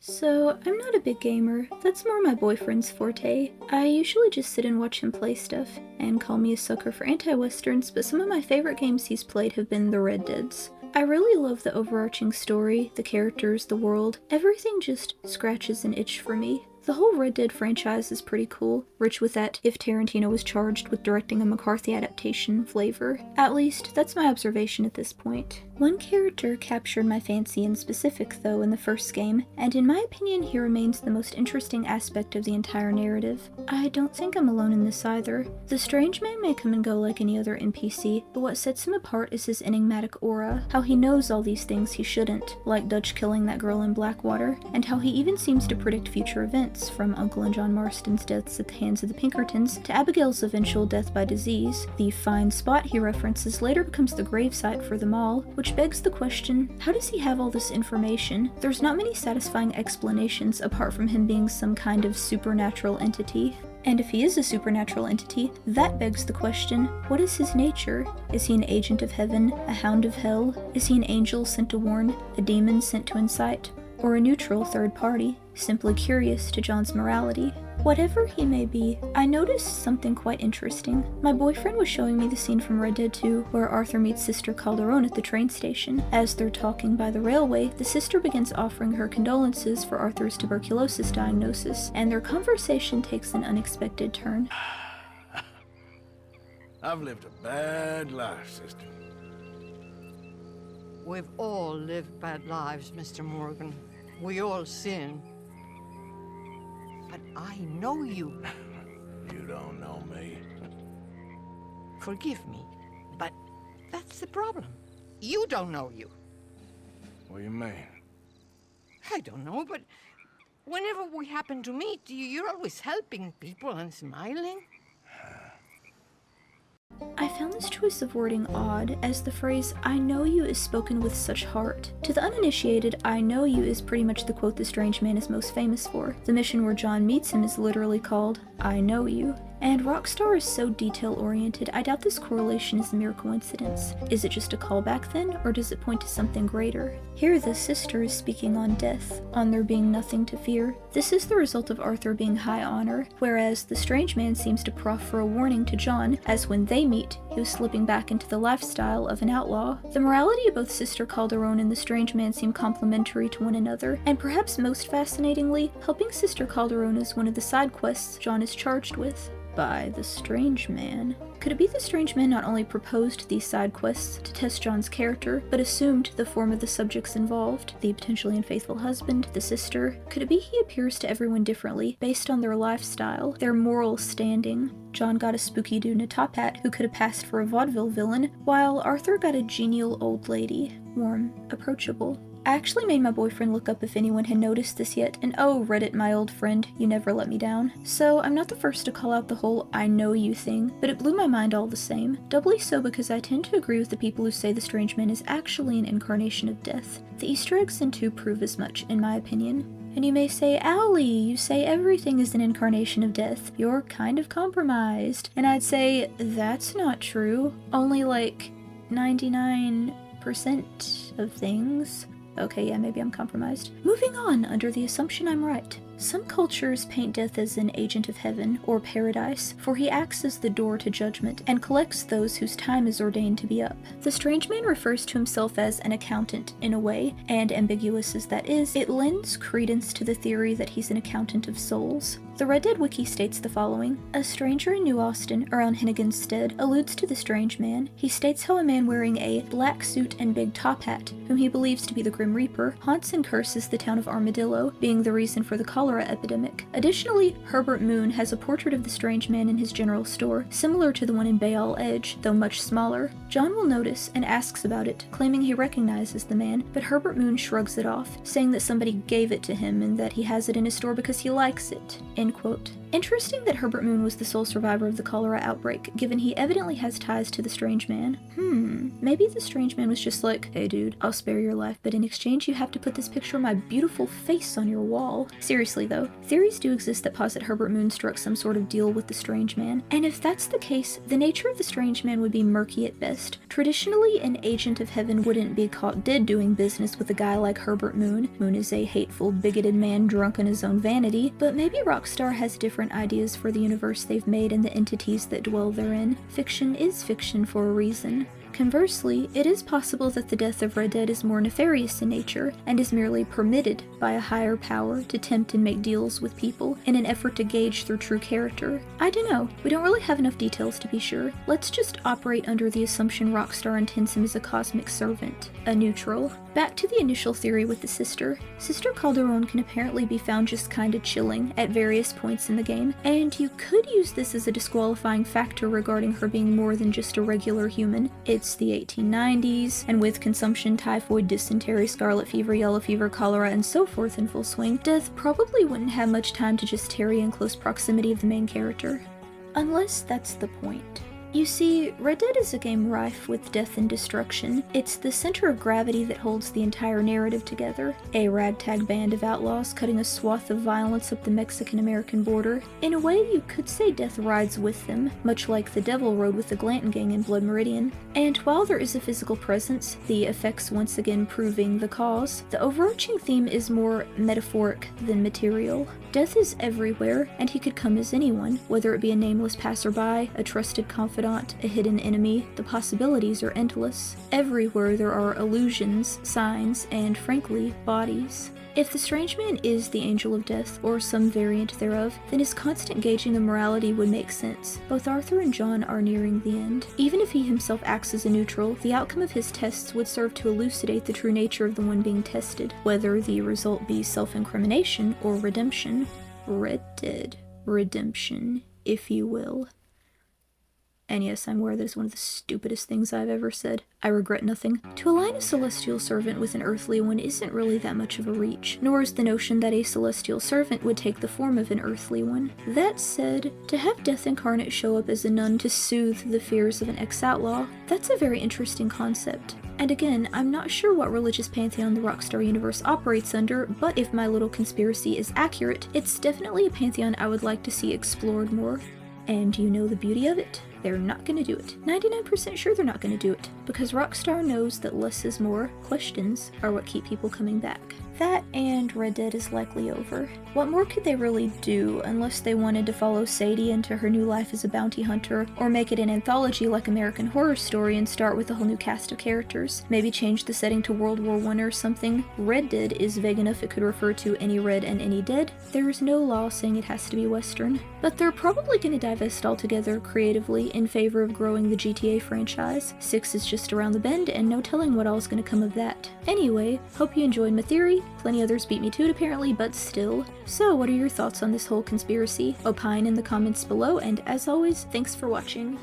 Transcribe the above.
So, I'm not a big gamer. That's more my boyfriend's forte. I usually just sit and watch him play stuff, and call me a sucker for anti-westerns, but some of my favorite games he's played have been the Red Deads. I really love the overarching story, the characters, the world. Everything just scratches an itch for me. The whole Red Dead franchise is pretty cool, rich with that if Tarantino was charged with directing a McCarthy adaptation flavor. At least, that's my observation at this point. One character captured my fancy in specific, though, in the first game, and in my opinion he remains the most interesting aspect of the entire narrative. I don't think I'm alone in this either. The strange man may come and go like any other NPC, but what sets him apart is his enigmatic aura, how he knows all these things he shouldn't, like Dutch killing that girl in Blackwater, and how he even seems to predict future events, from Uncle and John Marston's deaths at the hands of the Pinkertons to Abigail's eventual death by disease. The fine spot he references later becomes the gravesite for them all, which begs the question, how does he have all this information? There's not many satisfying explanations apart from him being some kind of supernatural entity. And if he is a supernatural entity, that begs the question, what is his nature? Is he an agent of heaven, a hound of hell? Is he an angel sent to warn, a demon sent to incite, or a neutral third party, simply curious to John's morality? Whatever he may be, I noticed something quite interesting. My boyfriend was showing me the scene from Red Dead 2 where Arthur meets Sister Calderon at the train station. As they're talking by the railway, the sister begins offering her condolences for Arthur's tuberculosis diagnosis, and their conversation takes an unexpected turn. I've lived a bad life, sister. We've all lived bad lives, Mr. Morgan. We all sin. But I know you. You don't know me. Forgive me, but that's the problem. You don't know you. What do you mean? I don't know, but whenever we happen to meet, you're always helping people and smiling. I found this choice of wording odd, as the phrase, "I know you" is spoken with such heart. To the uninitiated, "I know you" is pretty much the quote the strange man is most famous for. The mission where John meets him is literally called, "I know you." And Rockstar is so detail-oriented, I doubt this correlation is a mere coincidence. Is it just a callback then, or does it point to something greater? Here the sister is speaking on death, on there being nothing to fear. This is the result of Arthur being high honor, whereas the strange man seems to proffer a warning to John, as when they meet, he was slipping back into the lifestyle of an outlaw. The morality of both Sister Calderon and the strange man seem complementary to one another, and perhaps most fascinatingly, helping Sister Calderon is one of the side quests John is charged with. By the strange man. Could it be the strange man not only proposed these side quests to test John's character, but assumed the form of the subjects involved, the potentially unfaithful husband, the sister? Could it be he appears to everyone differently, based on their lifestyle, their moral standing? John got a spooky dude in a top hat who could have passed for a vaudeville villain, while Arthur got a genial old lady, warm, approachable. I actually made my boyfriend look up if anyone had noticed this yet, and oh, Reddit, my old friend, you never let me down. So, I'm not the first to call out the whole "I know you" thing, but it blew my mind all the same. Doubly so because I tend to agree with the people who say the strange man is actually an incarnation of death. The Easter eggs in 2 prove as much, in my opinion. And you may say, "Owlie, you say everything is an incarnation of death. You're kind of compromised." And I'd say, that's not true. Only like 99% of things. Okay, yeah, maybe I'm compromised. Moving on, under the assumption I'm right. Some cultures paint death as an agent of heaven, or paradise, for he acts as the door to judgment, and collects those whose time is ordained to be up. The strange man refers to himself as an accountant, in a way, and ambiguous as that is, it lends credence to the theory that he's an accountant of souls. The Red Dead Wiki states the following. A stranger in New Austin, around Hennigan's Stead, alludes to the strange man. He states how a man wearing a black suit and big top hat, whom he believes to be the Grim Reaper, haunts and curses the town of Armadillo, being the reason for the cholera epidemic. Additionally, Herbert Moon has a portrait of the strange man in his general store, similar to the one in Bayall Edge, though much smaller. John will notice and asks about it, claiming he recognizes the man, but Herbert Moon shrugs it off, saying that somebody gave it to him and that he has it in his store because he likes it. End quote. Interesting that Herbert Moon was the sole survivor of the cholera outbreak, given he evidently has ties to the Strange Man. Maybe the Strange Man was just like, hey dude, I'll spare your life, but in exchange you have to put this picture of my beautiful face on your wall. Seriously though, theories do exist that posit Herbert Moon struck some sort of deal with the Strange Man, and if that's the case, the nature of the Strange Man would be murky at best. Traditionally, an agent of heaven wouldn't be caught dead doing business with a guy like Herbert Moon. Moon is a hateful, bigoted man drunk in his own vanity, but maybe Rockstar has different ideas for the universe they've made and the entities that dwell therein. Fiction is fiction for a reason. Conversely, it is possible that the death of Red Dead is more nefarious in nature, and is merely permitted by a higher power to tempt and make deals with people in an effort to gauge their true character. I don't know, we don't really have enough details to be sure. Let's just operate under the assumption Rockstar intends him as a cosmic servant, a neutral. Back to the initial theory with the sister. Sister Calderon can apparently be found just kinda chilling at various points in the game, and you could use this as a disqualifying factor regarding her being more than just a regular human. It's the 1890s, and with consumption, typhoid, dysentery, scarlet fever, yellow fever, cholera, and so forth in full swing, death probably wouldn't have much time to just tarry in close proximity of the main character. Unless that's the point. You see, Red Dead is a game rife with death and destruction. It's the center of gravity that holds the entire narrative together. A ragtag band of outlaws cutting a swath of violence up the Mexican-American border. In a way, you could say death rides with them, much like the Devil rode with the Glanton gang in Blood Meridian. And while there is a physical presence, the effects once again proving the cause, the overarching theme is more metaphoric than material. Death is everywhere, and he could come as anyone, whether it be a nameless passerby, a trusted confidant, a hidden enemy. The possibilities are endless. Everywhere there are illusions, signs, and frankly, bodies. If the Strange Man is the Angel of Death, or some variant thereof, then his constant gauging of morality would make sense. Both Arthur and John are nearing the end. Even if he himself acts as a neutral, the outcome of his tests would serve to elucidate the true nature of the one being tested, whether the result be self-incrimination or redemption. Red Dead redemption, if you will. And yes, I'm aware that is one of the stupidest things I've ever said. I regret nothing. To align a celestial servant with an earthly one isn't really that much of a reach, nor is the notion that a celestial servant would take the form of an earthly one. That said, to have Death Incarnate show up as a nun to soothe the fears of an ex-outlaw, that's a very interesting concept. And again, I'm not sure what religious pantheon the Rockstar universe operates under, but if my little conspiracy is accurate, it's definitely a pantheon I would like to see explored more. And you know the beauty of it? They're not gonna do it. 99% sure they're not gonna do it, because Rockstar knows that less is more. Questions are what keep people coming back. That and Red Dead is likely over. What more could they really do unless they wanted to follow Sadie into her new life as a bounty hunter, or make it an anthology like American Horror Story and start with a whole new cast of characters? Maybe change the setting to World War I or something? Red Dead is vague enough it could refer to any red and any dead. There is no law saying it has to be Western. But they're probably going to divest altogether creatively in favor of growing the GTA franchise. 6 is just around the bend, and no telling what all is going to come of that. Anyway, hope you enjoyed my theory. Plenty others beat me to it apparently, but still. So what are your thoughts on this whole conspiracy? Opine in the comments below, and as always, thanks for watching.